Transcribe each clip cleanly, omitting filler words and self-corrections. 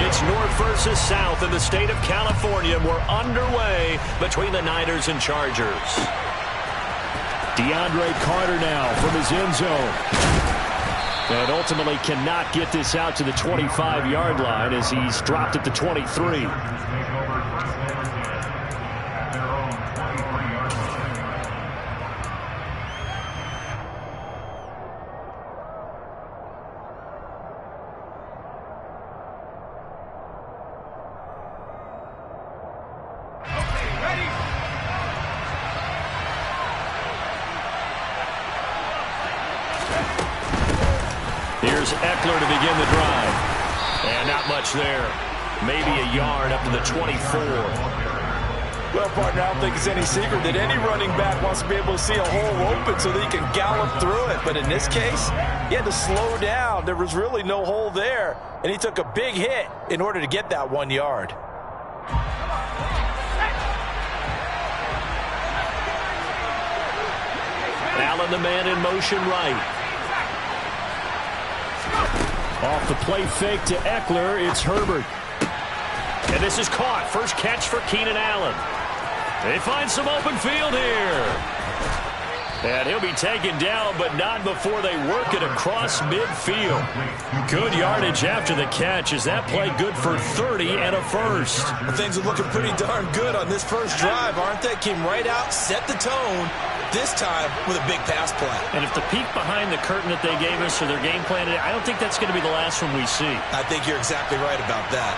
It's North versus South in the state of California. We're underway between the Niners and Chargers. DeAndre Carter now from his end zone. And ultimately cannot get this out to the 25-yard line as he's dropped at the 23. Here's Eckler to begin the drive. And not much there. Maybe a yard up to the 24. Well, partner, I don't think it's any secret that any running back wants to be able to see a hole open so that he can gallop through it. But in this case, he had to slow down. There was really no hole there. And he took a big hit in order to get that 1 yard. Allen, the man in motion right. Off the play fake to Eckler, it's Herbert. And this is caught. First catch for Keenan Allen. They find some open field here. And he'll be taken down, but not before they work it across midfield. Good yardage after the catch. Is that play good for 30 and a first? Well, things are looking pretty darn good on this first drive, aren't they? Came right out, set the tone, this time with a big pass play. And if the peek behind the curtain that they gave us or their game plan, I don't think that's going to be the last one we see. I think you're exactly right about that.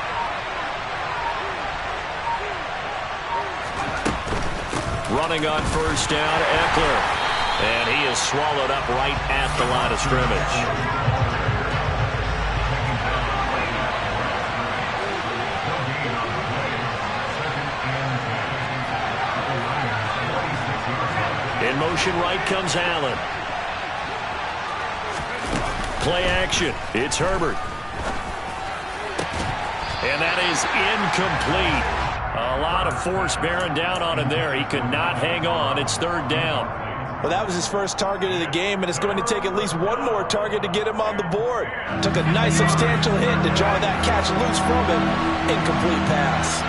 Running on first down, Eckler. And he is swallowed up right at the line of scrimmage. In motion right comes Allen. Play action. It's Herbert. And that is incomplete. A lot of force bearing down on him there. He could not hang on. It's third down. Well, that was his first target of the game, and it's going to take at least one more target to get him on the board. Took a nice substantial hit to draw that catch loose from him. Incomplete pass.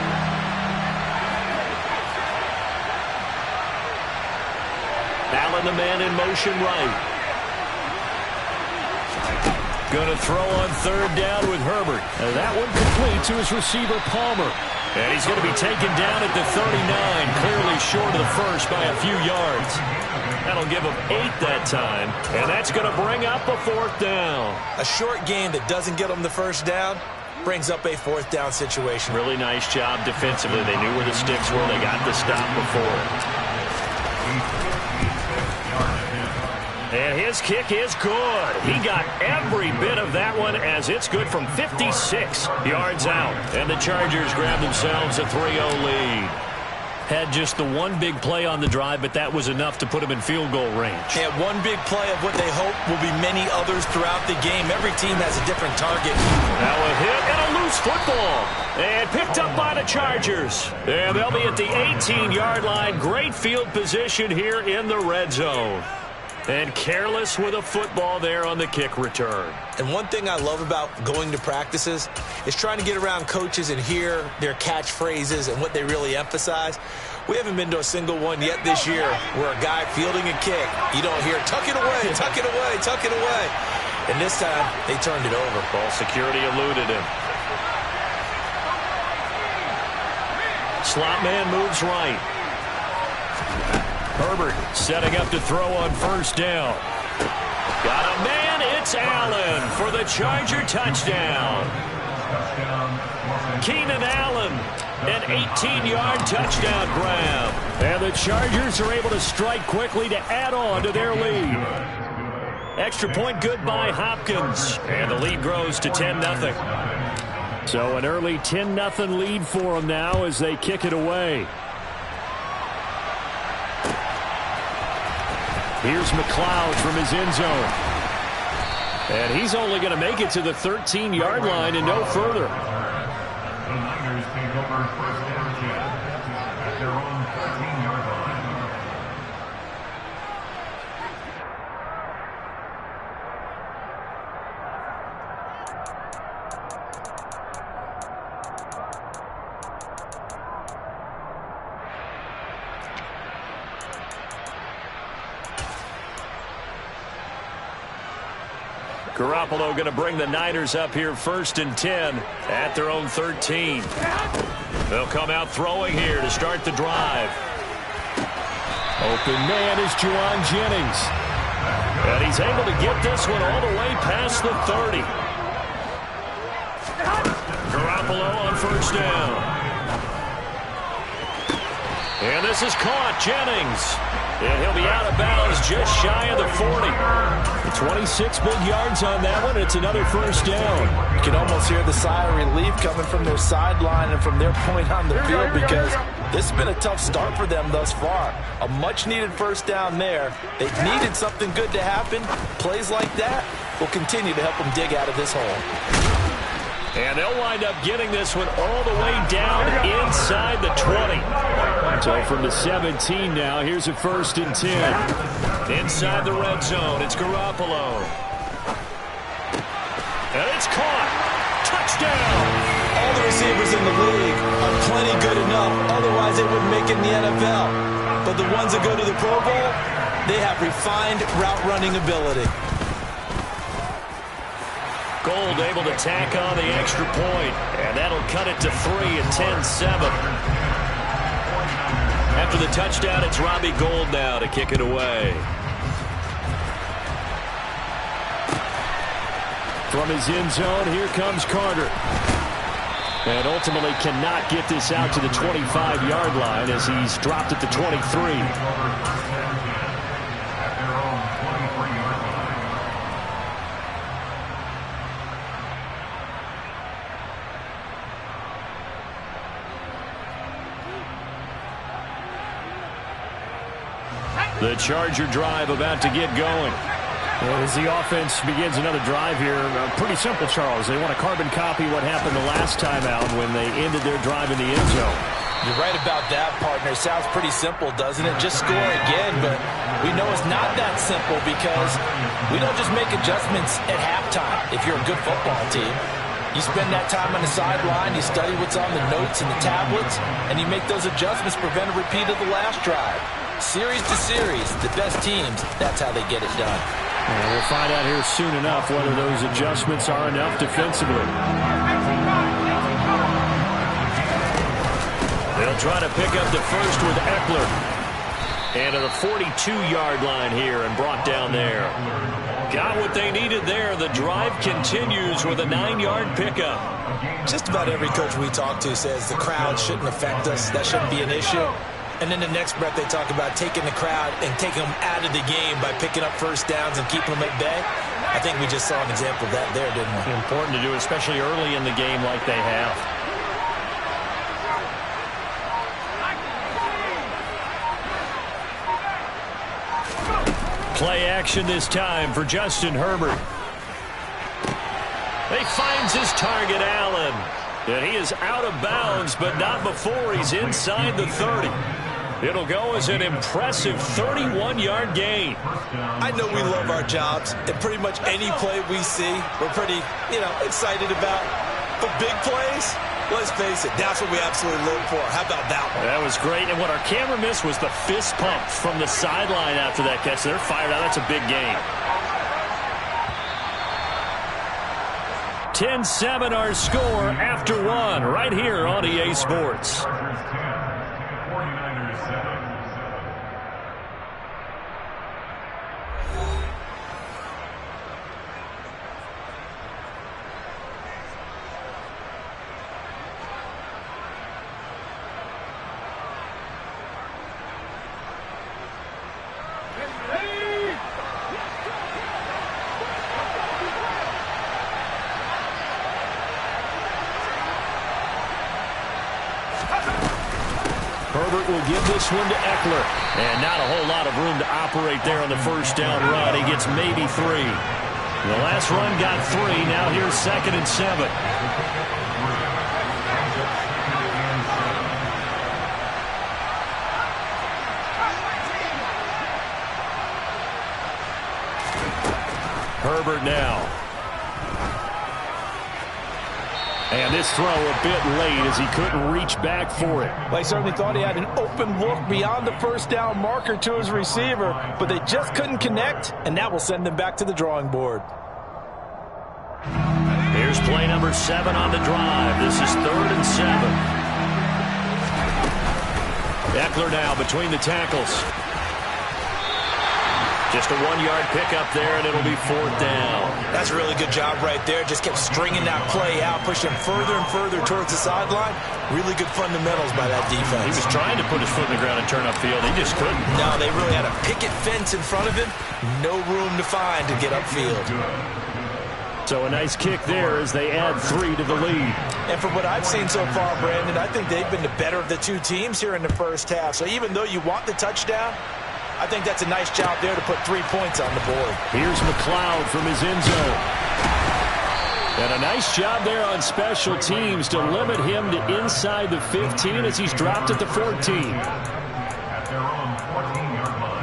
Allen, the man in motion right. Going to throw on third down with Herbert. And that one complete to his receiver, Palmer. And he's going to be taken down at the 39, clearly short of the first by a few yards. That'll give him 8 that time, and that's going to bring up a fourth down. A short game that doesn't get him the first down brings up a fourth down situation. Really nice job defensively. They knew where the sticks were. They got the stop before. And his kick is good. He got every bit of that one as it's good from 56 yards out. And the Chargers grab themselves a 3-0 lead. Had just the one big play on the drive, but that was enough to put him in field goal range. Yeah, one big play of what they hope will be many others throughout the game. Every team has a different target. Now a hit and a loose football. And picked up by the Chargers. And they'll be at the 18-yard line. Great field position here in the red zone. And careless with a football there on the kick return. And one thing I love about going to practices is trying to get around coaches and hear their catchphrases and what they really emphasize. We haven't been to a single one yet this year where a guy fielding a kick, you don't hear, tuck it away, tuck it away, tuck it away. And this time, they turned it over. Ball security eluded him. Slot man moves right. Herbert setting up to throw on first down. Got a man, it's Allen for the Charger touchdown. Keenan Allen, an 18-yard touchdown grab. And the Chargers are able to strike quickly to add on to their lead. Extra point good by Hopkins. And the lead grows to 10-0. So an early 10-0 lead for them now as they kick it away. Here's McLeod from his end zone. And he's only going to make it to the 13-yard line and no further. The Niners take over first down at their own 13-yard line. Garoppolo going to bring the Niners up here 1st and 10 at their own 13. They'll come out throwing here to start the drive. Open man is Juwan Jennings. And he's able to get this one all the way past the 30. Garoppolo on 1st down. And this is caught. Jennings. And he'll be out of bounds just shy of the 40. 26 big yards on that one. It's another 1st down. You can almost hear the sigh of relief coming from their sideline and from their point on the field, because this has been a tough start for them thus far. A much-needed 1st down there. They've needed something good to happen. Plays like that will continue to help them dig out of this hole. And they'll wind up getting this one all the way down inside the 20. So from the 17 now, here's a 1st and 10. Inside the red zone, it's Garoppolo. And it's caught. Touchdown. All the receivers in the league are plenty good enough. Otherwise, they wouldn't make it in the NFL. But the ones that go to the Pro Bowl, they have refined route running ability. Gold able to tack on the extra point, and that'll cut it to 3 at 10-7. After the touchdown, it's Robbie Gould now to kick it away. From his end zone, here comes Carter. And ultimately cannot get this out to the 25-yard line as he's dropped at the 23. The Charger drive about to get going. As the offense begins another drive here, pretty simple, Charles. They want to carbon copy what happened the last time out when they ended their drive in the end zone. You're right about that, partner. Sounds pretty simple, doesn't it? Just score again, but we know it's not that simple because we don't just make adjustments at halftime if you're a good football team. You spend that time on the sideline, you study what's on the notes and the tablets, and you make those adjustments to prevent a repeat of the last drive. Series to series, the best teams, that's how they get it done. And we'll find out here soon enough whether those adjustments are enough defensively. They'll try to pick up the first with Eckler. And to the 42-yard line here and brought down there. Got what they needed there. The drive continues with a 9-yard pickup. Just about every coach we talk to says the crowd shouldn't affect us. That shouldn't be an issue. And then the next breath they talk about taking the crowd and taking them out of the game by picking up 1st downs and keeping them at bay. I think we just saw an example of that there, didn't we? Important to do, especially early in the game like they have. Play action this time for Justin Herbert. He finds his target, Allen. And he is out of bounds, but not before he's inside the 30. It'll go as an impressive 31-yard gain. I know we love our jobs, and pretty much any play we see, we're pretty, excited about. But big plays, let's face it, that's what we absolutely live for. How about that one? That was great, and what our camera missed was the fist pump from the sideline after that catch. They're fired out. That's a big gain. 10-7 our score after one right here on EA Sports. Herbert will give this one to Eckler. And not a whole lot of room to operate there on the 1st down run. He gets maybe 3. The last run got 3. Now here's 2nd and 7. Herbert now. And this throw a bit late as he couldn't reach back for it. Well, he certainly thought he had an open look beyond the 1st down marker to his receiver, but they just couldn't connect, and that will send them back to the drawing board. Play number 7 on the drive. This is 3rd and 7. Eckler now between the tackles. Just a 1-yard pickup there, and it'll be 4th down. That's a really good job right there. Just kept stringing that play out, pushing further and further towards the sideline. Really good fundamentals by that defense. He was trying to put his foot in the ground and turn upfield. He just couldn't. No, they really had a picket fence in front of him. No room to find to get upfield. So a nice kick there as they add 3 to the lead. And from what I've seen so far, Brandon, I think they've been the better of the two teams here in the first half. So even though you want the touchdown, I think that's a nice job there to put 3 points on the board. Here's McLeod from his end zone. And a nice job there on special teams to limit him to inside the 15 as he's dropped at the 14. At their own 14-yard line.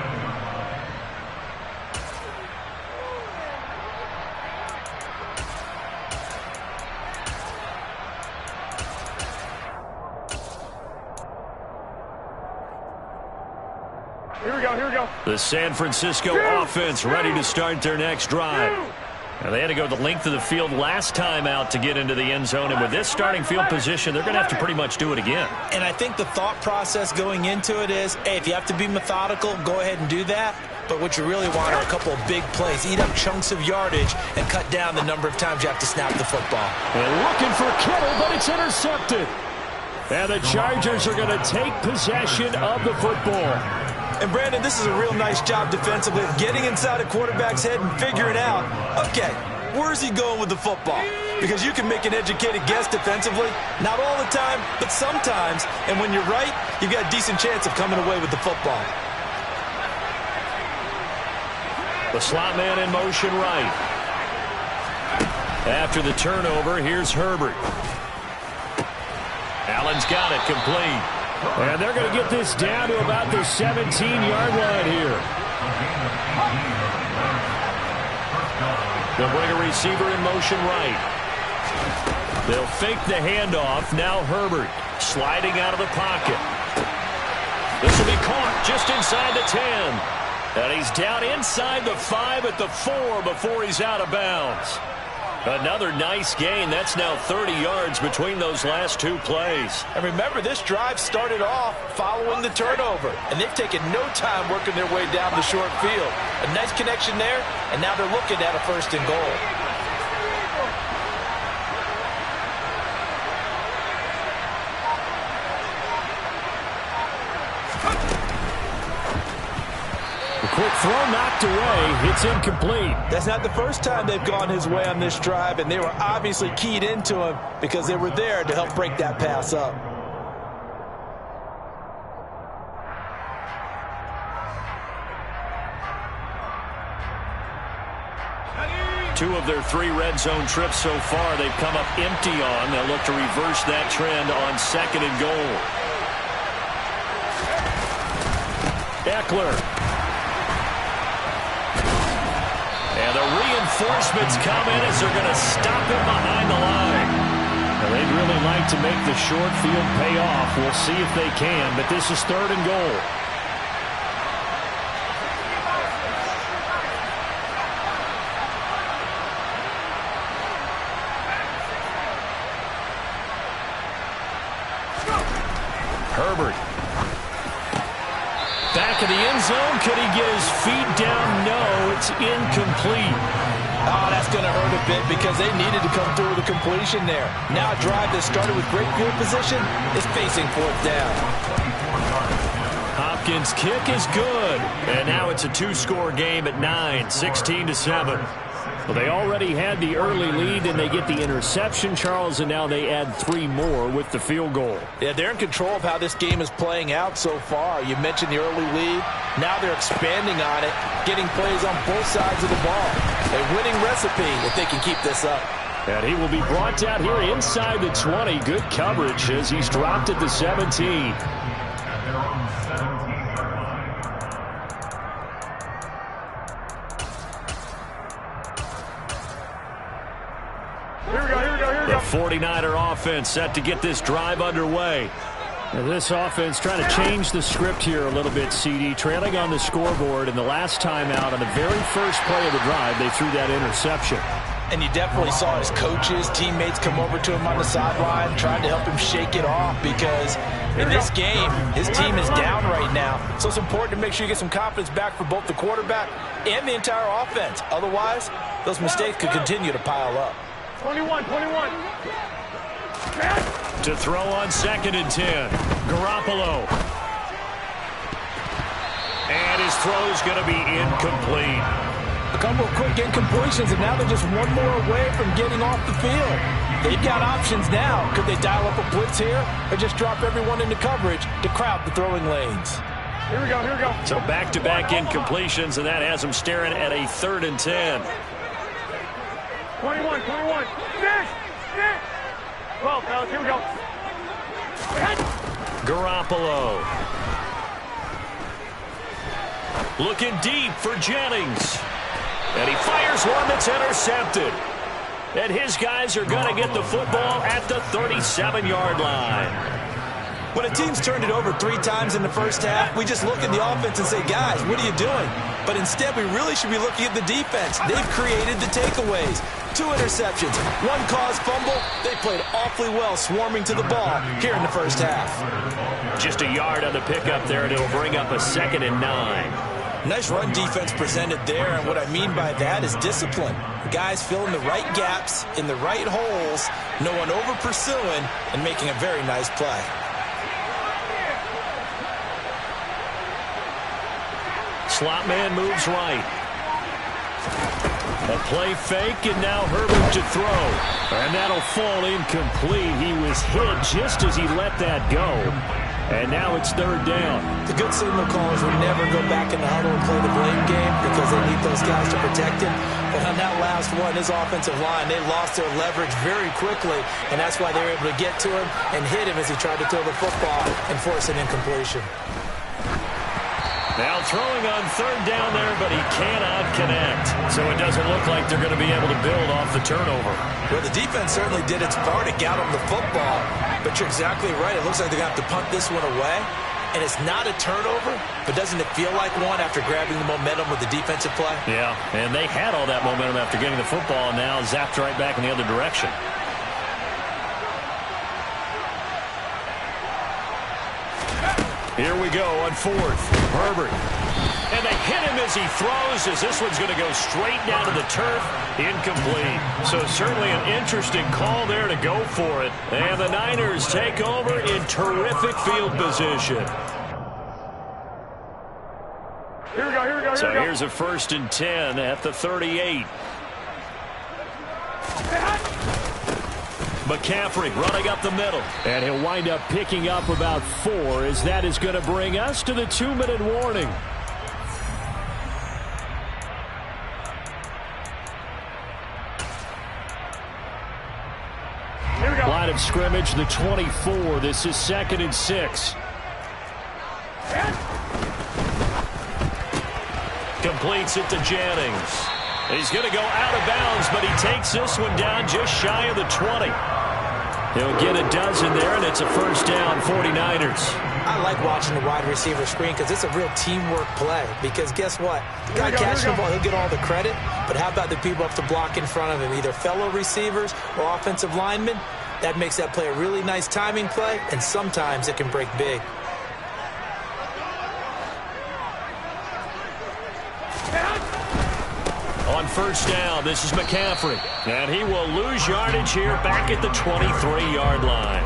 Here we go. The San Francisco offense ready to start their next drive. Now, they had to go the length of the field last time out to get into the end zone, and with this starting field position, they're going to have to pretty much do it again. And I think the thought process going into it is, hey, if you have to be methodical, go ahead and do that. But what you really want are a couple of big plays. Eat up chunks of yardage and cut down the number of times you have to snap the football. And looking for Kittle, but it's intercepted. And the Chargers are going to take possession of the football. And, Brandon, this is a real nice job defensively of getting inside a quarterback's head and figuring out, okay, where's he going with the football? Because you can make an educated guess defensively. Not all the time, but sometimes. And when you're right, you've got a decent chance of coming away with the football. The slot man in motion right. After the turnover, here's Herbert. Allen's got it complete. And they're going to get this down to about the 17-yard line here. They'll bring a receiver in motion right. They'll fake the handoff. Now Herbert sliding out of the pocket. This will be caught just inside the 10. And he's down inside the 5 at the 4 before he's out of bounds. Another nice gain. That's now 30 yards between those last 2 plays. And remember, this drive started off following the turnover, and they've taken no time working their way down the short field. A nice connection there, and now they're looking at a 1st and goal. Quick throw knocked away. It's incomplete. That's not the first time they've gone his way on this drive, and they were obviously keyed into him because they were there to help break that pass up. Two of their 3 red zone trips so far they've come up empty on. They'll look to reverse that trend on 2nd and goal. Eckler. And the reinforcements come in as they're going to stop him behind the line. Now, they'd really like to make the short field pay off. We'll see if they can, but this is 3rd and goal. Herbert. Back of the end zone. Could he get his feet down? No, it's incomplete. Oh, that's going to hurt a bit because they needed to come through with a completion there. Now a drive that started with great field position is facing 4th down. Hopkins' kick is good. And now it's a 2-score game at 9, 16-7. Well, they already had the early lead, and they get the interception, Charles, and now they add 3 more with the field goal. Yeah, they're in control of how this game is playing out so far. You mentioned the early lead. Now they're expanding on it, getting plays on both sides of the ball. A winning recipe if they can keep this up. And he will be brought down here inside the 20. Good coverage as he's dropped at the 17. At their own 17-yard line. The 49er offense set to get this drive underway. Now this offense trying to change the script here a little bit, CD. Trailing on the scoreboard, and the last time out on the very first play of the drive, they threw that interception. And you definitely saw his coaches, teammates come over to him on the sideline, trying to help him shake it off because in this game, his team is down right now. So it's important to make sure you get some confidence back for both the quarterback and the entire offense. Otherwise, those mistakes could continue to pile up. 21. To throw on 2nd and 10. Garoppolo. And his throw is going to be incomplete. A couple of quick incompletions, and now they're just one more away from getting off the field. They've got options now. Could they dial up a blitz here or just drop everyone into coverage to crowd the throwing lanes? Here we go. So back-to-back incompletions, and that has them staring at a 3rd and 10. 21. 12, fellas, here we go. Garoppolo. Looking deep for Jennings. And he fires one that's intercepted. And his guys are going to get the football at the 37-yard line. When a team's turned it over 3 times in the first half, we just look at the offense and say, guys, what are you doing? But instead, we really should be looking at the defense. They've created the takeaways. 2 interceptions, 1 caused fumble. They played awfully well swarming to the ball here in the first half. Just a yard on the pickup there, and it'll bring up a 2nd and 9. Nice run defense presented there, and what I mean by that is discipline. Guys filling the right gaps in the right holes, no one over-pursuing, and making a very nice play. Slot man moves right. A play fake, and now Herbert to throw. And that'll fall incomplete. He was hit just as he let that go. And now it's 3rd down. The good signal callers will never go back in the huddle and play the blame game because they need those guys to protect him. But on that last one, his offensive line, they lost their leverage very quickly, and that's why they were able to get to him and hit him as he tried to throw the football and force an incompletion. Now throwing on 3rd down there, but he cannot connect. So it doesn't look like they're going to be able to build off the turnover. Well, the defense certainly did its part to get him the football. But you're exactly right. It looks like they're going to have to punt this one away. And it's not a turnover, but doesn't it feel like one after grabbing the momentum with the defensive play? Yeah, and they had all that momentum after getting the football, and now zapped right back in the other direction. Here we go on 4th. Herbert. And they hit him as he throws, as this one's going to go straight down to the turf. Incomplete. So certainly an interesting call there to go for it. And the Niners take over in terrific field position. Here we go. So here's a 1st and 10 at the 38. McCaffrey running up the middle. And he'll wind up picking up about 4 as that is going to bring us to the 2-minute warning. Line of scrimmage, the 24. This is 2nd and 6. Completes it to Jennings. He's going to go out of bounds, but he takes this one down just shy of the 20. He'll get a dozen there, and it's a 1st down, 49ers. I like watching the wide receiver screen because it's a real teamwork play. Because guess what? The guy catching the ball, he'll get all the credit. But how about the people up to block in front of him, either fellow receivers or offensive linemen? That makes that play a really nice timing play, and sometimes it can break big. On 1st down, this is McCaffrey. And he will lose yardage here back at the 23-yard line.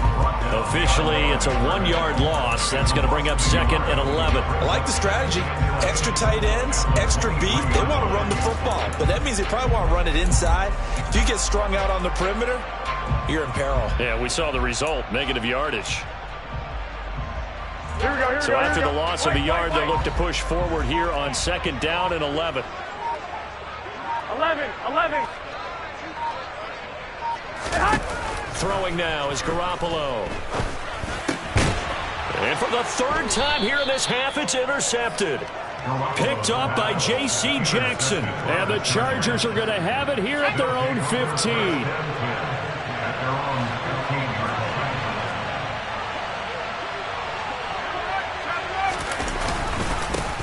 Officially, it's a 1-yard loss. That's going to bring up 2nd and 11. I like the strategy. Extra tight ends, extra beef. They want to run the football, but that means they probably want to run it inside. If you get strung out on the perimeter, you're in peril. Yeah, we saw the result, negative yardage. Here we go. So after the loss of a yard, they'll look to push forward here on 2nd down and 11. 11. Throwing now is Garoppolo. And for the 3rd time here in this half, it's intercepted. Picked up by J.C. Jackson. And the Chargers are going to have it here at their own 15.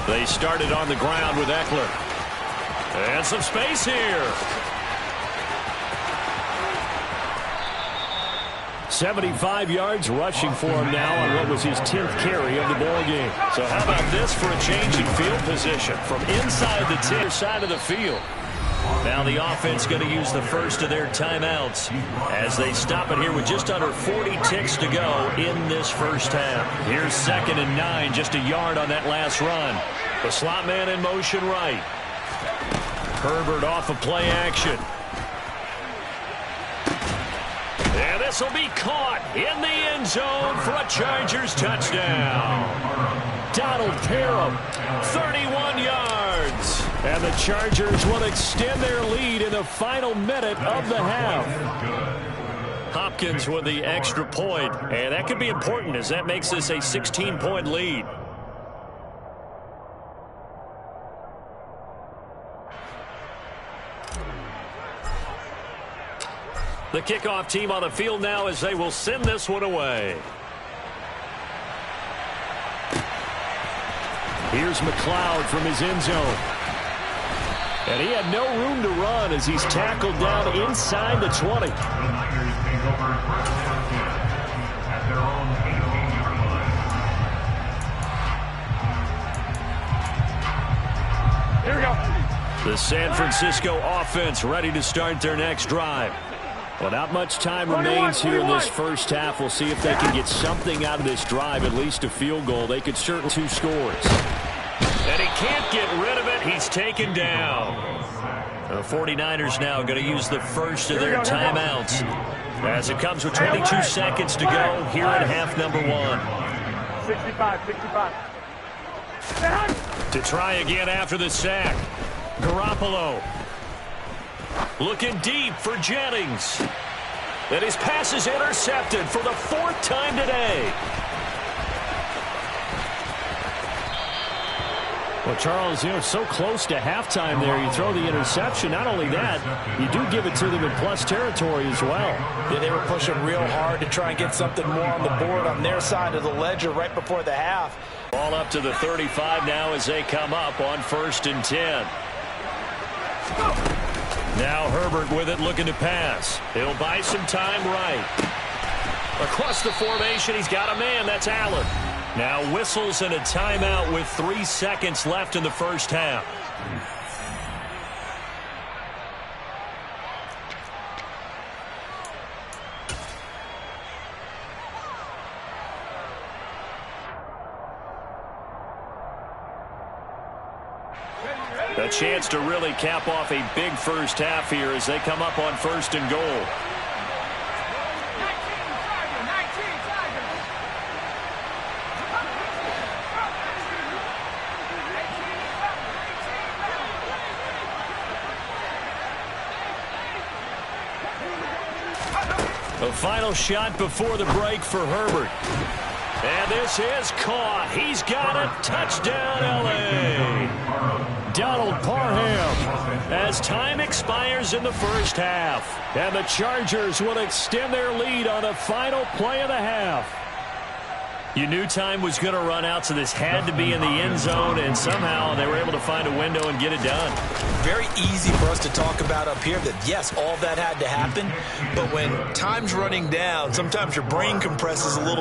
They started on the ground with Eckler. And some space here. 75 yards rushing for him now on what was his 10th carry of the ball game. So how about this for a change in field position from inside the 10 side of the field? Now the offense going to use the first of their timeouts as they stop it here with just under 40 ticks to go in this first half. Here's 2nd and 9, just a yard on that last run. The slot man in motion right. Herbert off of play action. And this will be caught in the end zone for a Chargers touchdown. Donald Parham, 31 yards. And the Chargers will extend their lead in the final minute of the half. Hopkins with the extra point, and that could be important as that makes this a 16-point lead. The kickoff team on the field now as they will send this one away. Here's McLeod from his end zone. And he had no room to run as he's tackled down inside the 20. The Niners take over first down at their own 18-yard line. Here we go. The San Francisco offense ready to start their next drive. Well, not much time remains here in this first half. We'll see if they can get something out of this drive, at least a field goal. They could certainly 2 scores. And he can't get rid of it. He's taken down. The 49ers now going to use the first of their timeouts as it comes with 22 seconds to go here in half number 1. 65. To try again after the sack. Garoppolo. Looking deep for Jennings. And his pass is intercepted for the 4th time today. Well, Charles, so close to halftime there. You throw the interception. Not only that, you do give it to them in plus territory as well. Yeah, they were pushing real hard to try and get something more on the board on their side of the ledger right before the half. Ball up to the 35 now as they come up on 1st and 10. Now Herbert with it, looking to pass. He'll buy some time right. Across the formation, he's got a man. That's Allen. Now whistles and a timeout with 3 seconds left in the first half. A chance to really cap off a big first half here as they come up on 1st and goal. A final shot before the break for Herbert. And this is caught. He's got it. Touchdown, L.A. Donald Parham as time expires in the first half. And the Chargers will extend their lead on the final play of the half. You knew time was going to run out, so this had to be in the end zone, and somehow they were able to find a window and get it done. Very easy for us to talk about up here that, yes, all that had to happen, but when time's running down, sometimes your brain compresses a little